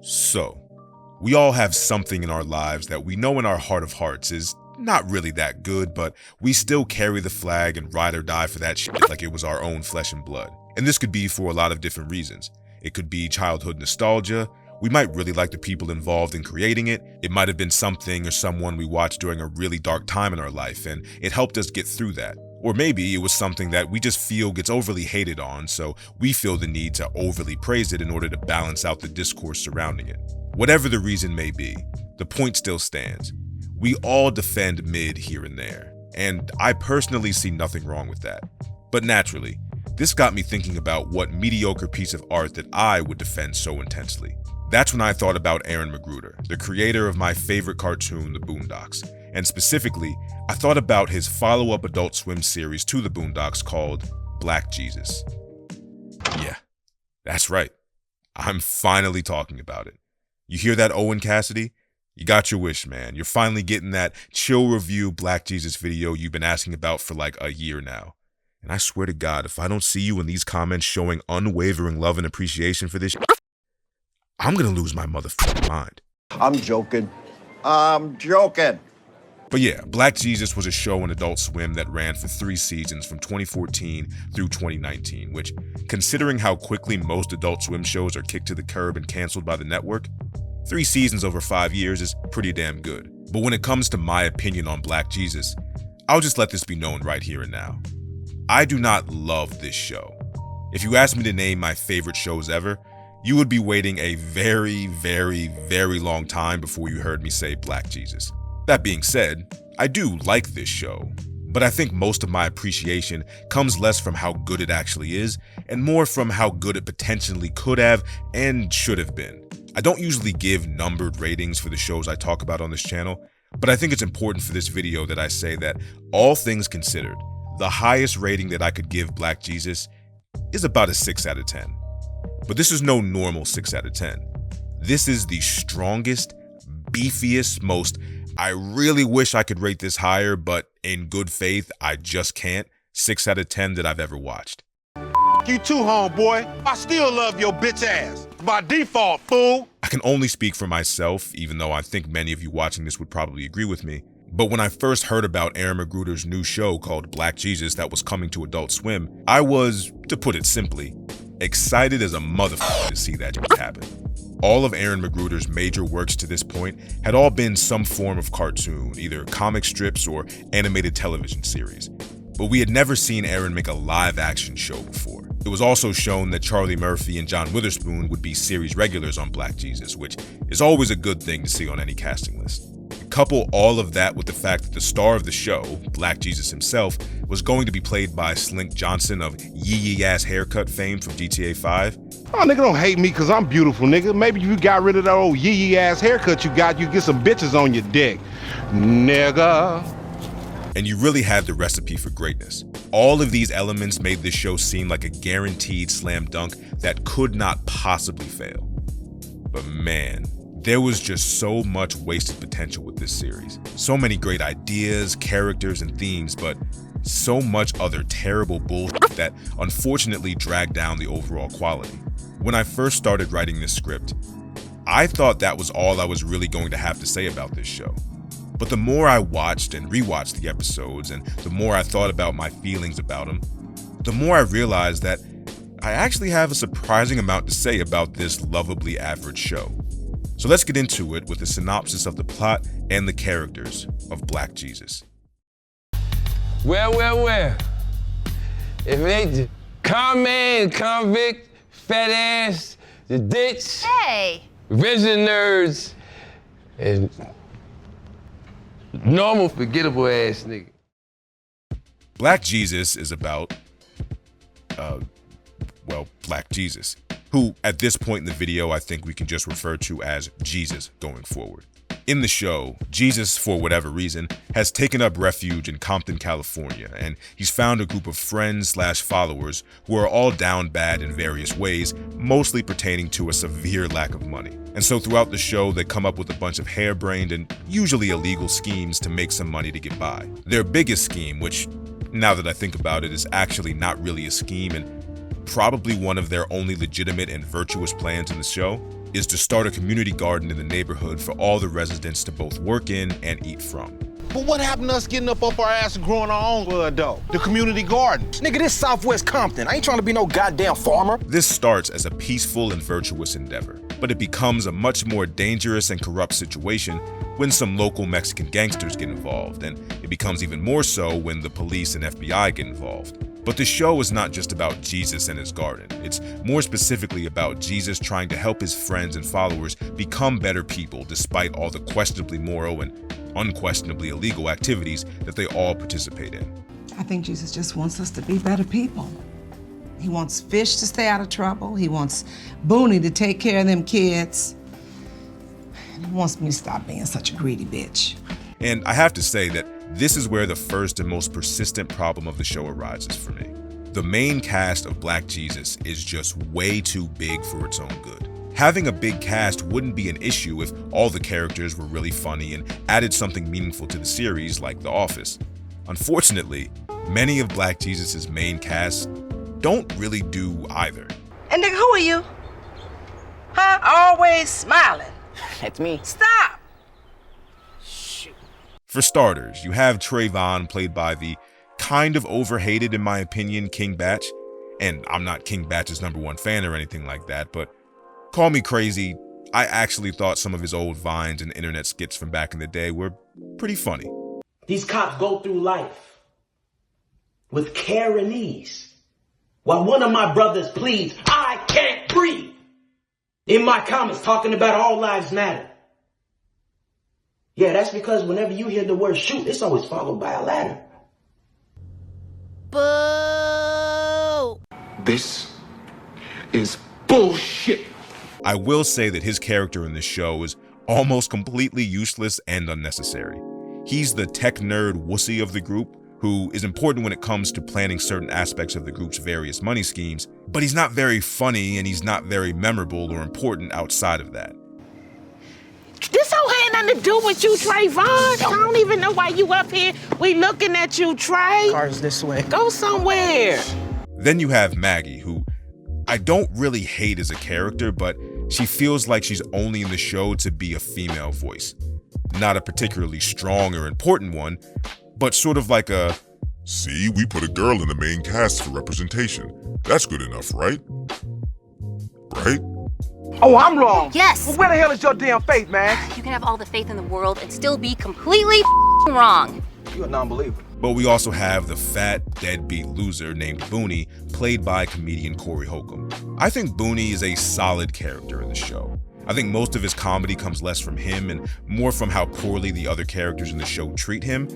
So, we all have something in our lives that we know in our heart of hearts is not really that good, but we still carry the flag and ride or die for that shit like it was our own flesh and blood. And this could be for a lot of different reasons. It could be childhood nostalgia. We might really like the people involved in creating it. It might have been something or someone we watched during a really dark time in our life, and it helped us get through that. Or maybe it was something that we just feel gets overly hated on, so we feel the need to overly praise it in order to balance out the discourse surrounding it. Whatever the reason may be, the point still stands. We all defend mid here and there, and I personally see nothing wrong with that. But naturally, this got me thinking about what mediocre piece of art that I would defend so intensely. That's when I thought about Aaron McGruder, the creator of my favorite cartoon, The Boondocks. And specifically, I thought about his follow-up Adult Swim series to The Boondocks called Black Jesus. Yeah, that's right. I'm finally talking about it. You hear that, Owen Cassidy? You got your wish, man. You're finally getting that chill review Black Jesus video you've been asking about for like a year now. And I swear to God, if I don't see you in these comments showing unwavering love and appreciation for this, I'm gonna lose my motherfucking mind. I'm joking. I'm joking. But yeah, Black Jesus was a show on Adult Swim that ran for 3 seasons from 2014 through 2019, which, considering how quickly most Adult Swim shows are kicked to the curb and canceled by the network, 3 seasons over 5 years is pretty damn good. But when it comes to my opinion on Black Jesus, I'll just let this be known right here and now. I do not love this show. If you asked me to name my favorite shows ever, you would be waiting a very, very, very long time before you heard me say Black Jesus. That being said, I do like this show, but I think most of my appreciation comes less from how good it actually is and more from how good it potentially could have and should have been. I don't usually give numbered ratings for the shows I talk about on this channel, but I think it's important for this video that I say that, all things considered, the highest rating that I could give Black Jesus is about a 6 out of 10. But this is no normal 6 out of 10. This is the strongest, beefiest, most I really wish I could rate this higher, but in good faith, I just can't, 6 out of 10 that I've ever watched. You too, homeboy. I still love your bitch ass. By default, fool. I can only speak for myself, even though I think many of you watching this would probably agree with me. But when I first heard about Aaron McGruder's new show called Black Jesus that was coming to Adult Swim, I was, to put it simply, excited as a motherfucker to see that happen. All of Aaron McGruder's major works to this point had all been some form of cartoon, either comic strips or animated television series. But we had never seen Aaron make a live-action show before. It was also shown that Charlie Murphy and John Witherspoon would be series regulars on Black Jesus, which is always a good thing to see on any casting list. Couple all of that with the fact that the star of the show, Black Jesus himself, was going to be played by Slink Johnson of yee ass haircut fame from GTA 5. Oh, nigga, don't hate me because I'm beautiful, nigga. Maybe if you got rid of that old yee ass haircut you got, you get some bitches on your dick, nigga. And you really had the recipe for greatness. All of these elements made this show seem like a guaranteed slam dunk that could not possibly fail. But man, there was just so much wasted potential with this series. So many great ideas, characters, and themes, but so much other terrible bullshit that unfortunately dragged down the overall quality. When I first started writing this script, I thought that was all I was really going to have to say about this show. But the more I watched and rewatched the episodes, and the more I thought about my feelings about them, the more I realized that I actually have a surprising amount to say about this lovably average show. So let's get into it with a synopsis of the plot and the characters of Black Jesus. Well. If it ain't the con man, convict, fat ass, the ditch, Hey! resident nerds, and normal forgettable ass nigga. Black Jesus is about, Black Jesus, who at this point in the video I think we can just refer to as Jesus going forward. In the show, Jesus, for whatever reason, has taken up refuge in Compton, California, and he's found a group of friends/followers who are all down bad in various ways, mostly pertaining to a severe lack of money. And so throughout the show, they come up with a bunch of harebrained and usually illegal schemes to make some money to get by. Their biggest scheme, which, now that I think about it, is actually not really a scheme and probably one of their only legitimate and virtuous plans in the show, is to start a community garden in the neighborhood for all the residents to both work in and eat from. But what happened to us getting up off our ass and growing our own blood, though? The community garden. Nigga, this Southwest Compton. I ain't trying to be no goddamn farmer. This starts as a peaceful and virtuous endeavor, but it becomes a much more dangerous and corrupt situation when some local Mexican gangsters get involved, and it becomes even more so when the police and FBI get involved. But the show is not just about Jesus and his garden. It's more specifically about Jesus trying to help his friends and followers become better people despite all the questionably moral and unquestionably illegal activities that they all participate in. I think Jesus just wants us to be better people. He wants Fish to stay out of trouble. He wants Booney to take care of them kids. And he wants me to stop being such a greedy bitch. And I have to say that this is where the first and most persistent problem of the show arises for me. The main cast of Black Jesus is just way too big for its own good. Having a big cast wouldn't be an issue if all the characters were really funny and added something meaningful to the series like The Office. Unfortunately, many of Black Jesus' main casts don't really do either. And nigga, who are you? Huh? Always smiling. That's me. Stop! For starters, you have Trayvon, played by the kind of overhated, in my opinion, King Batch. And I'm not King Batch's #1 fan or anything like that, but call me crazy, I actually thought some of his old vines and internet skits from back in the day were pretty funny. These cops go through life with care and ease, while one of my brothers pleads, "I can't breathe," in my comments talking about all lives matter. Yeah, that's because whenever you hear the word shoot, it's always followed by a ladder. Boo! This is bullshit. I will say that his character in this show is almost completely useless and unnecessary. He's the tech nerd wussy of the group, who is important when it comes to planning certain aspects of the group's various money schemes, but he's not very funny and he's not very memorable or important outside of that. This don't have nothing to do with you, Trayvon. I don't even know why you up here. We looking at you, Trey. Cars this way. Go somewhere. Then you have Maggie, who I don't really hate as a character, but she feels like she's only in the show to be a female voice. Not a particularly strong or important one, but sort of like a, "See, we put a girl in the main cast for representation. That's good enough, right? Right?" Oh, I'm wrong. Yes. Well, where the hell is your damn faith, man? You can have all the faith in the world and still be completely wrong. You're a non-believer. But we also have the fat, deadbeat loser named Booney, played by comedian Corey Holcomb. I think Booney is a solid character in the show. I think most of his comedy comes less from him and more from how poorly the other characters in the show treat him,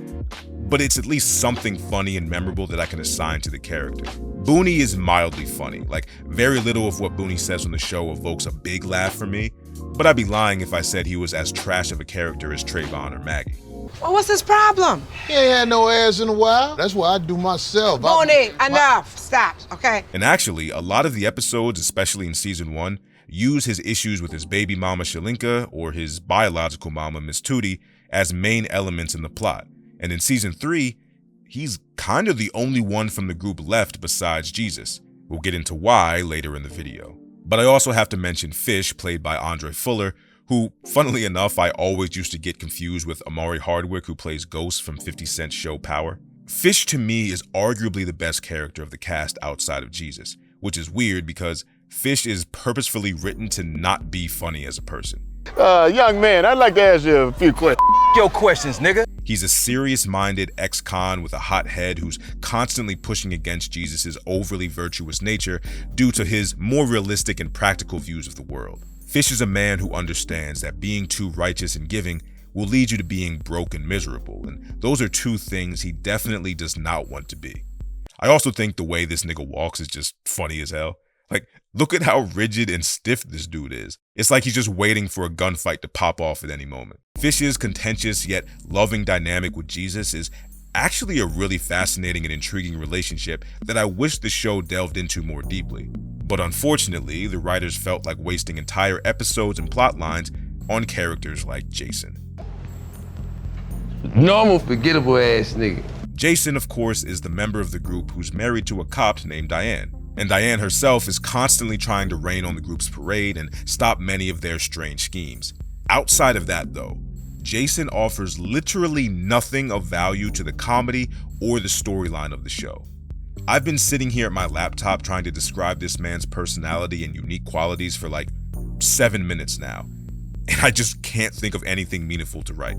but it's at least something funny and memorable that I can assign to the character. Booney is mildly funny, like very little of what Booney says on the show evokes a big laugh for me, but I'd be lying if I said he was as trash of a character as Trayvon or Maggie. Well, what's his problem? He ain't had no ass in a while. That's what I do myself. Booney, enough. Stop, okay? And actually, a lot of the episodes, especially in season 1, use his issues with his baby mama Shalinka or his biological mama Miss Tootie as main elements in the plot. And in season 3, he's kind of the only one from the group left besides Jesus. We'll get into why later in the video. But I also have to mention Fish, played by Andre Fuller, who, funnily enough, I always used to get confused with Amari Hardwick, who plays Ghost from 50 Cent's show Power. Fish, to me, is arguably the best character of the cast outside of Jesus, which is weird because Fish is purposefully written to not be funny as a person. Young man, I'd like to ask you a few questions. Your questions, nigga. He's a serious-minded ex-con with a hot head who's constantly pushing against Jesus' overly virtuous nature due to his more realistic and practical views of the world. Fish is a man who understands that being too righteous and giving will lead you to being broke and miserable, and those are two things he definitely does not want to be. I also think the way this nigga walks is just funny as hell. Like, look at how rigid and stiff this dude is. It's like he's just waiting for a gunfight to pop off at any moment. Fish's contentious yet loving dynamic with Jesus is actually a really fascinating and intriguing relationship that I wish the show delved into more deeply. But unfortunately, the writers felt like wasting entire episodes and plot lines on characters like Jason. Normal, forgettable ass nigga. Jason, of course, is the member of the group who's married to a cop named Diane. And Diane herself is constantly trying to rain on the group's parade and stop many of their strange schemes. Outside of that though, Jason offers literally nothing of value to the comedy or the storyline of the show. I've been sitting here at my laptop trying to describe this man's personality and unique qualities for like 7 minutes now, and I just can't think of anything meaningful to write.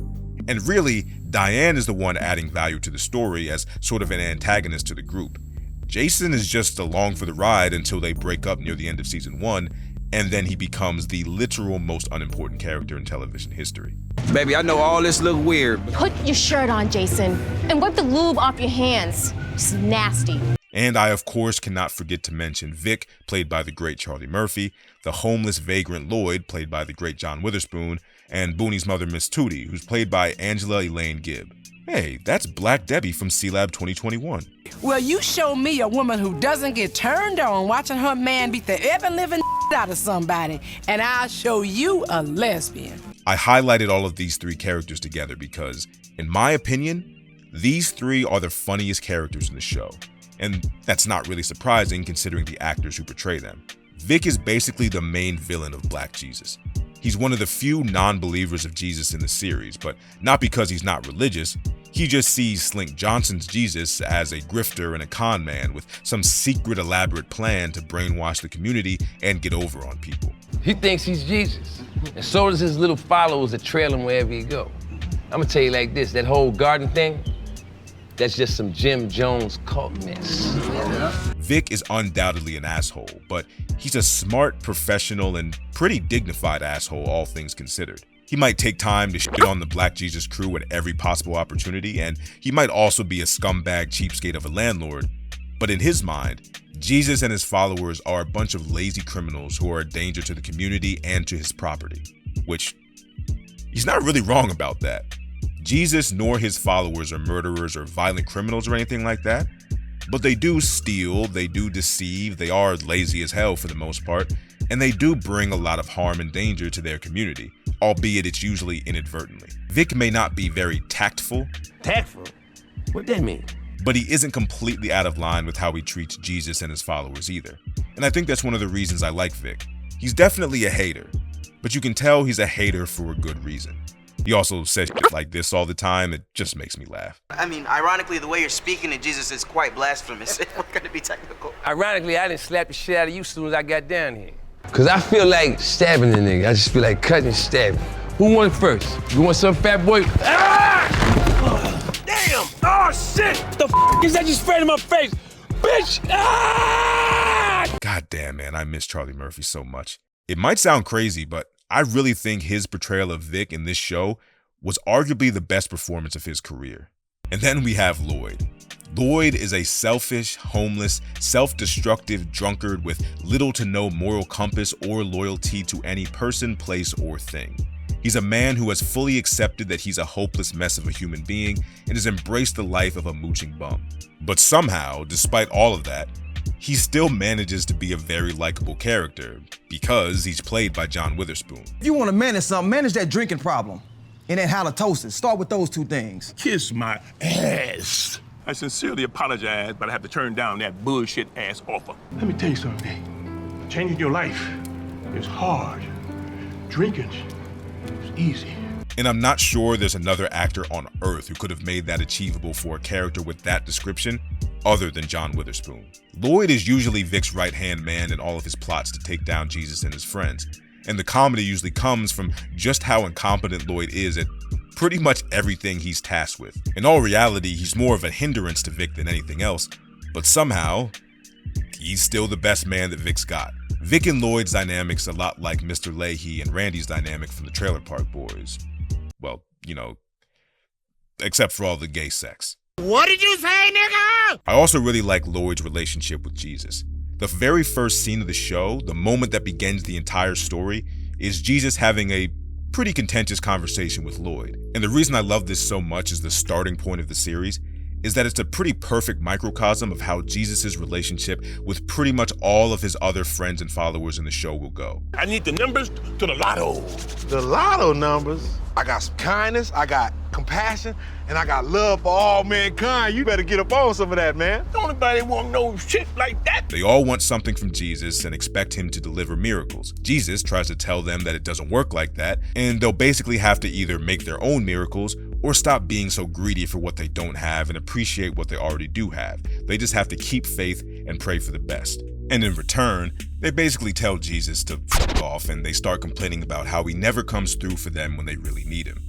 And really, Diane is the one adding value to the story as sort of an antagonist to the group. Jason is just along for the ride until they break up near the end of season 1, and then he becomes the literal most unimportant character in television history. Baby, I know all this look weird. Put your shirt on, Jason, and wipe the lube off your hands. It's nasty. And I, of course, cannot forget to mention Vic, played by the great Charlie Murphy, the homeless vagrant Lloyd, played by the great John Witherspoon, and Booney's mother, Miss Tootie, who's played by Angela Elaine Gibb. Hey, that's Black Debbie from C-Lab 2021. Well, you show me a woman who doesn't get turned on watching her man beat the ever-living out of somebody, and I'll show you a lesbian. I highlighted all of these 3 characters together because, in my opinion, these 3 are the funniest characters in the show. And that's not really surprising considering the actors who portray them. Vic is basically the main villain of Black Jesus. He's one of the few non-believers of Jesus in the series, but not because he's not religious. He just sees Slink Johnson's Jesus as a grifter and a con man with some secret elaborate plan to brainwash the community and get over on people. He thinks he's Jesus, and so does his little followers that trail him wherever he go. I'm gonna tell you like this, that whole garden thing, that's just some Jim Jones cult mess. Vic is undoubtedly an asshole, but he's a smart, professional, and pretty dignified asshole, all things considered. He might take time to shit on the Black Jesus crew at every possible opportunity, and he might also be a scumbag cheapskate of a landlord, but in his mind, Jesus and his followers are a bunch of lazy criminals who are a danger to the community and to his property, which he's not really wrong about that. Jesus nor his followers are murderers or violent criminals or anything like that, but they do steal, they do deceive, they are lazy as hell for the most part, and they do bring a lot of harm and danger to their community, albeit it's usually inadvertently. Vic may not be very tactful. Tactful? What that mean? But he isn't completely out of line with how he treats Jesus and his followers either. And I think that's one of the reasons I like Vic. He's definitely a hater, but you can tell he's a hater for a good reason. He also says shit like this all the time. It just makes me laugh. I mean, ironically, the way you're speaking to Jesus is quite blasphemous. We're gonna be technical. Ironically, I didn't slap the shit out of you as soon as I got down here. Cause I feel like stabbing the nigga. I just feel like cutting and stabbing. Who won first? You want some fat boy? Ah! Damn! Oh shit! The f is that you sprayed in my face? Bitch! Ah! God damn, man, I miss Charlie Murphy so much. It might sound crazy, but I really think his portrayal of Vic in this show was arguably the best performance of his career. And then we have Lloyd. Lloyd is a selfish, homeless, self-destructive drunkard with little to no moral compass or loyalty to any person, place, or thing. He's a man who has fully accepted that he's a hopeless mess of a human being and has embraced the life of a mooching bum. But somehow, despite all of that, he still manages to be a very likable character because he's played by John Witherspoon. If you want to manage something, manage that drinking problem and that halitosis. Start with those 2 things. Kiss my ass. I sincerely apologize, but I have to turn down that bullshit ass offer. Let me tell you something. Changing your life is hard. Drinking is easy. And I'm not sure there's another actor on earth who could have made that achievable for a character with that description other than John Witherspoon. Lloyd is usually Vic's right-hand man in all of his plots to take down Jesus and his friends, and the comedy usually comes from just how incompetent Lloyd is at pretty much everything he's tasked with. In all reality, he's more of a hindrance to Vic than anything else, but somehow, he's still the best man that Vic's got. Vic and Lloyd's dynamic's a lot like Mr. Leahy and Randy's dynamic from the Trailer Park Boys. Well, you know, except for all the gay sex. What did you say, nigga? I also really like Lloyd's relationship with Jesus. The very first scene of the show, the moment that begins the entire story, is Jesus having a pretty contentious conversation with Lloyd. And the reason I love this so much as the starting point of the series is that it's a pretty perfect microcosm of how Jesus' relationship with pretty much all of his other friends and followers in the show will go. I need the numbers to the lotto. The lotto numbers? I got some kindness, I got compassion, and I got love for all mankind. You better get up on some of that, man. Don't nobody want no shit like that. They all want something from Jesus and expect him to deliver miracles. Jesus tries to tell them that it doesn't work like that, and they'll basically have to either make their own miracles or stop being so greedy for what they don't have and appreciate what they already do have. They just have to keep faith and pray for the best. And in return, they basically tell Jesus to fuck off, and they start complaining about how he never comes through for them when they really need him.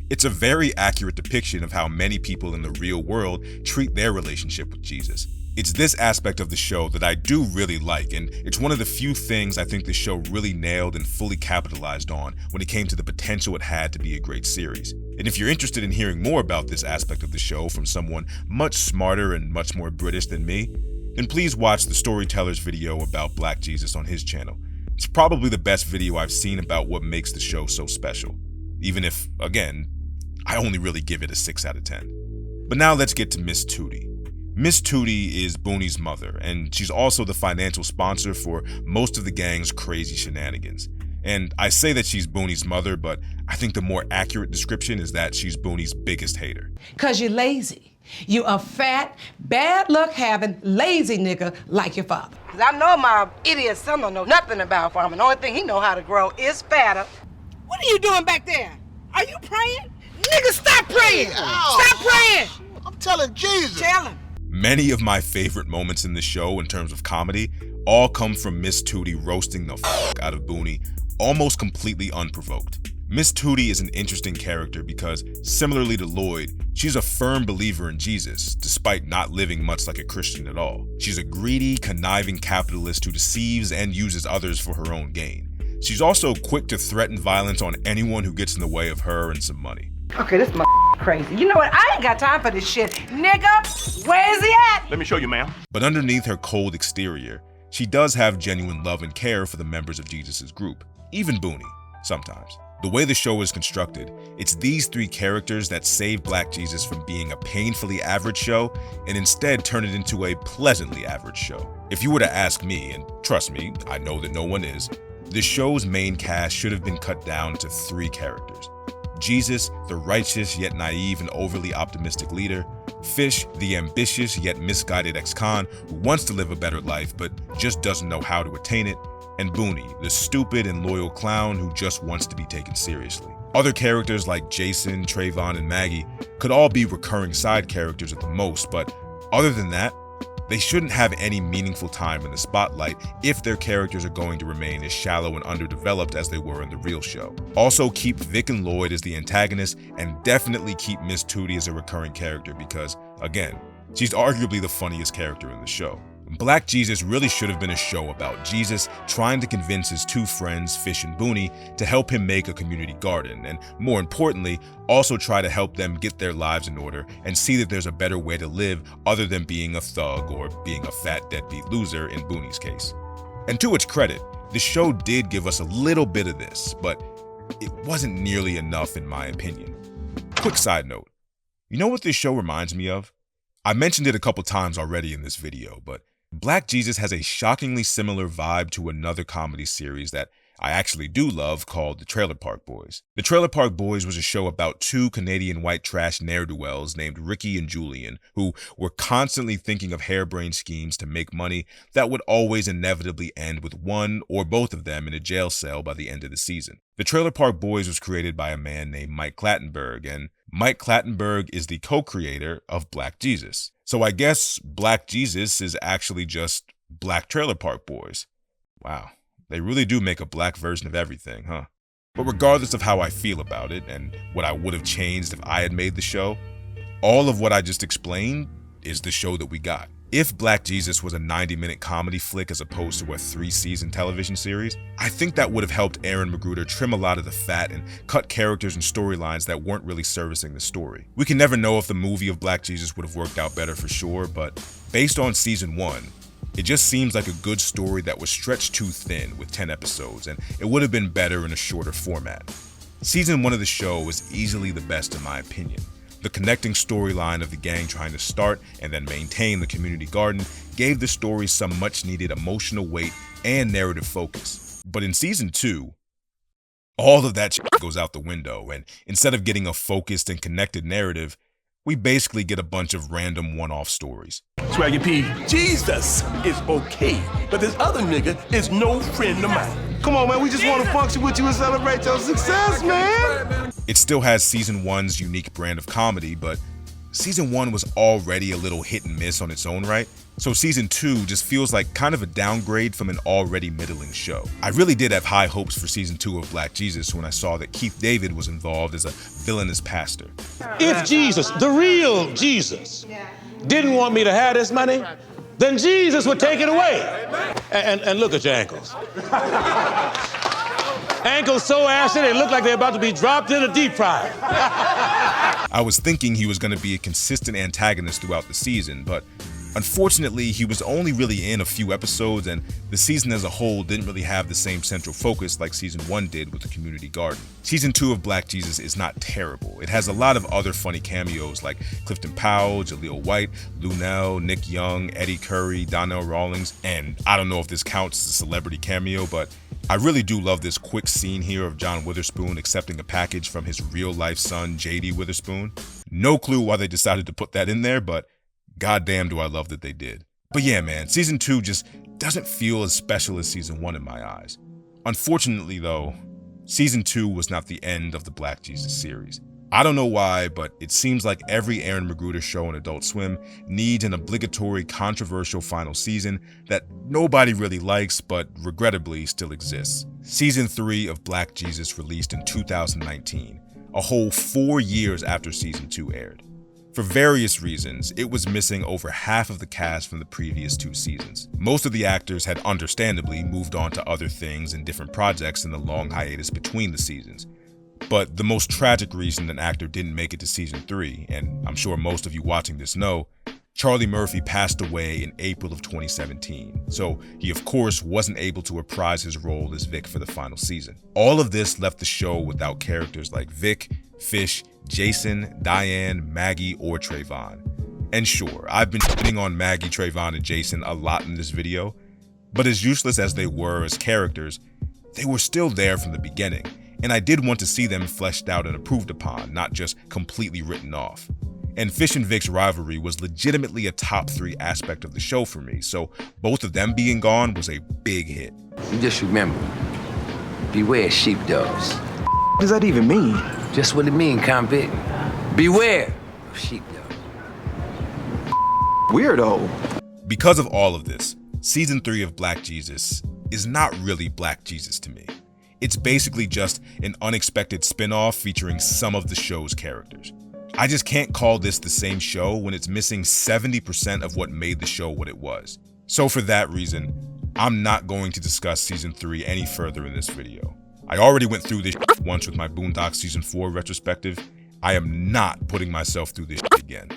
It's a very accurate depiction of how many people in the real world treat their relationship with Jesus. It's this aspect of the show that I do really like, and it's one of the few things I think the show really nailed and fully capitalized on when it came to the potential it had to be a great series. And if you're interested in hearing more about this aspect of the show from someone much smarter and much more British than me, then please watch the Storyteller's video about Black Jesus on his channel. It's probably the best video I've seen about what makes the show so special, even if, again, I only really give it a 6 out of 10. But now let's get to Miss Tootie. Miss Tootie is Booney's mother, and she's also the financial sponsor for most of the gang's crazy shenanigans. And I say that she's Booney's mother, but I think the more accurate description is that she's Booney's biggest hater. Cause you're lazy. You a fat, bad luck having, lazy nigga like your father. Cause I know my idiot son don't know nothing about farming. The only thing he know how to grow is fatter. What are you doing back there? Are you praying? Nigga, stop praying! Stop praying! I'm telling Jesus. Tell him. Many of my favorite moments in the show in terms of comedy all come from Miss Tootie roasting the fuck out of Booney, almost completely unprovoked. Miss Tootie is an interesting character because, similarly to Lloyd, she's a firm believer in Jesus, despite not living much like a Christian at all. She's a greedy, conniving capitalist who deceives and uses others for her own gain. She's also quick to threaten violence on anyone who gets in the way of her and some money. Okay, this crazy. You know what? I ain't got time for this shit. Nigga, where is he at? Let me show you, ma'am. But underneath her cold exterior, she does have genuine love and care for the members of Jesus' group, even Booney, sometimes. The way the show is constructed, it's these three characters that save Black Jesus from being a painfully average show and instead turn it into a pleasantly average show. If you were to ask me, and trust me, I know that no one is, the show's main cast should have been cut down to 3 characters. Jesus, the righteous yet naive and overly optimistic leader. Fish, the ambitious yet misguided ex-con who wants to live a better life but just doesn't know how to attain it. And Booney, the stupid and loyal clown who just wants to be taken seriously. Other characters like Jason, Trayvon, and Maggie could all be recurring side characters at the most, but other than that, they shouldn't have any meaningful time in the spotlight if their characters are going to remain as shallow and underdeveloped as they were in the real show. Also, keep Vic and Lloyd as the antagonists, and definitely keep Miss Tootie as a recurring character because, again, she's arguably the funniest character in the show. Black Jesus really should have been a show about Jesus trying to convince his 2 friends, Fish and Booney, to help him make a community garden, and more importantly, also try to help them get their lives in order and see that there's a better way to live other than being a thug or being a fat deadbeat loser in Booney's case. And to its credit, the show did give us a little bit of this, but it wasn't nearly enough in my opinion. Quick side note, you know what this show reminds me of? I mentioned it a couple times already in this video, but Black Jesus has a shockingly similar vibe to another comedy series that I actually do love called The Trailer Park Boys. The Trailer Park Boys was a show about 2 Canadian white trash ne'er-do-wells named Ricky and Julian who were constantly thinking of harebrained schemes to make money that would always inevitably end with one or both of them in a jail cell by the end of the season. The Trailer Park Boys was created by a man named Mike Clattenburg, and Mike Clattenburg is the co-creator of Black Jesus. So I guess Black Jesus is actually just Black Trailer Park Boys. Wow, they really do make a black version of everything, huh? But regardless of how I feel about it and what I would have changed if I had made the show, all of what I just explained is the show that we got. If Black Jesus was a 90-minute comedy flick as opposed to a 3-season television series, I think that would have helped Aaron Magruder trim a lot of the fat and cut characters and storylines that weren't really servicing the story. We can never know if the movie of Black Jesus would have worked out better for sure, but based on season 1, it just seems like a good story that was stretched too thin with 10 episodes, and it would have been better in a shorter format. Season 1 of the show was easily the best in my opinion. The connecting storyline of the gang trying to start and then maintain the community garden gave the story some much needed emotional weight and narrative focus. But in season 2, All of that shit goes out the window, and instead of getting a focused and connected narrative, we basically get a bunch of random one-off stories. Swaggy P, Jesus is okay, but this other nigga is no friend of mine. Come on, man, we just want to function with you and celebrate your success, man. It still has season 1's unique brand of comedy, but season 1 was already a little hit and miss on its own right, so season 2 just feels like kind of a downgrade from an already middling show. I really did have high hopes for season 2 of Black Jesus when I saw that Keith David was involved as a villainous pastor. If Jesus, the real Jesus, didn't want me to have this money, then Jesus would take it away. And look at your ankles. Ankles so ashy they look like they're about to be dropped in a deep fryer. I was thinking he was going to be a consistent antagonist throughout the season, but unfortunately, he was only really in a few episodes, and the season as a whole didn't really have the same central focus like season 1 did with the community garden. Season 2 of Black Jesus is not terrible. It has a lot of other funny cameos like Clifton Powell, Jaleel White, Lunel, Nick Young, Eddie Curry, Donnell Rawlings, and I don't know if this counts as a celebrity cameo, but I really do love this quick scene here of John Witherspoon accepting a package from his real-life son, J.D. Witherspoon. No clue why they decided to put that in there, but goddamn do I love that they did. But yeah, man, season 2 just doesn't feel as special as season 1 in my eyes. Unfortunately, though, season 2 was not the end of the Black Jesus series. I don't know why, but it seems like every Aaron McGruder show on Adult Swim needs an obligatory controversial final season that nobody really likes, but regrettably still exists. Season 3 of Black Jesus released in 2019, a whole 4 years after season 2 aired. For various reasons, it was missing over half of the cast from the previous 2 seasons. Most of the actors had understandably moved on to other things and different projects in the long hiatus between the seasons. But the most tragic reason an actor didn't make it to season 3, and I'm sure most of you watching this know, Charlie Murphy passed away in April of 2017, so he of course wasn't able to reprise his role as Vic for the final season. All of this left the show without characters like Vic, Fish, Jason, Diane, Maggie, or Trayvon. And sure, I've been shitting on Maggie, Trayvon, and Jason a lot in this video, but as useless as they were as characters, they were still there from the beginning, and I did want to see them fleshed out and improved upon, not just completely written off. And Fish and Vic's rivalry was legitimately a top 3 aspect of the show for me, so both of them being gone was a big hit. You just remember, beware sheepdogs. What does that even mean? Just what it means, convict. Beware of sheepdogs. Weirdo. Because of all of this, season 3 of Black Jesus is not really Black Jesus to me. It's basically just an unexpected spin-off featuring some of the show's characters. I just can't call this the same show when it's missing 70% of what made the show what it was. So for that reason, I'm not going to discuss season 3 any further in this video. I already went through this once with my Boondocks season 4 retrospective. I am not putting myself through this again.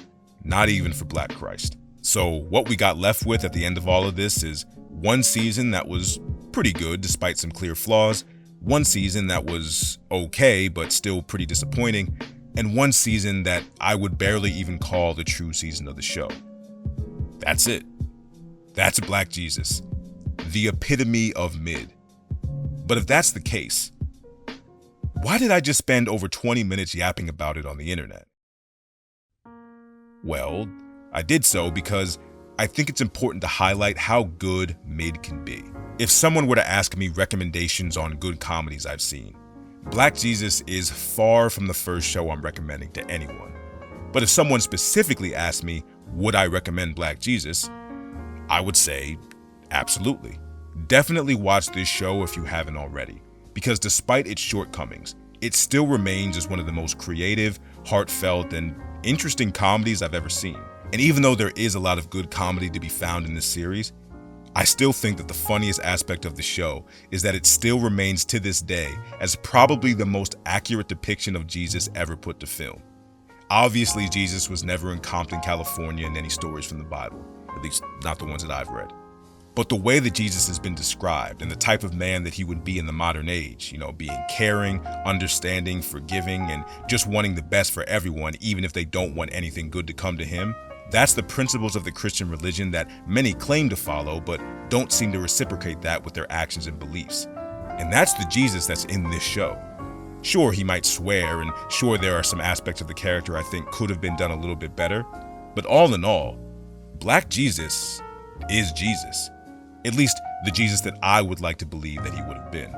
Not even for Black Christ. So what we got left with at the end of all of this is one season that was pretty good despite some clear flaws, one season that was okay but still pretty disappointing, and one season that I would barely even call the true season of the show. That's it. That's Black Jesus, the epitome of mid. But if that's the case, why did I just spend over 20 minutes yapping about it on the internet? Well, I did so because I think it's important to highlight how good mid can be. If someone were to ask me recommendations on good comedies I've seen, Black Jesus is far from the first show I'm recommending to anyone. But if someone specifically asked me, would I recommend Black Jesus? I would say, absolutely. Definitely watch this show if you haven't already, because despite its shortcomings, it still remains as one of the most creative, heartfelt, and interesting comedies I've ever seen. And even though there is a lot of good comedy to be found in this series, I still think that the funniest aspect of the show is that it still remains to this day as probably the most accurate depiction of Jesus ever put to film. Obviously, Jesus was never in Compton, California in any stories from the Bible, at least not the ones that I've read. But the way that Jesus has been described and the type of man that he would be in the modern age, being caring, understanding, forgiving, and just wanting the best for everyone, even if they don't want anything good to come to him, that's the principles of the Christian religion that many claim to follow, but don't seem to reciprocate that with their actions and beliefs. And that's the Jesus that's in this show. Sure, he might swear, and sure, there are some aspects of the character I think could have been done a little bit better, but all in all, Black Jesus is Jesus. At least the Jesus that I would like to believe that he would have been.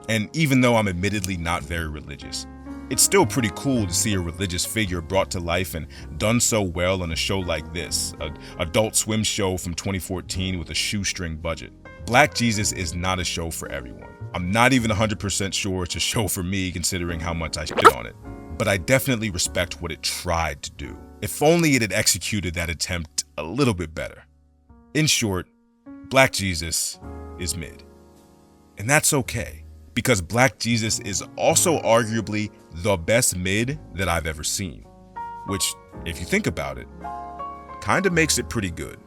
And even though I'm admittedly not very religious, it's still pretty cool to see a religious figure brought to life and done so well on a show like this, an Adult Swim show from 2014 with a shoestring budget. Black Jesus is not a show for everyone. I'm not even 100% sure it's a show for me considering how much I shit on it. But I definitely respect what it tried to do. If only it had executed that attempt a little bit better. In short, Black Jesus is mid. And that's okay, because Black Jesus is also arguably the best mid that I've ever seen. Which, if you think about it, kinda makes it pretty good.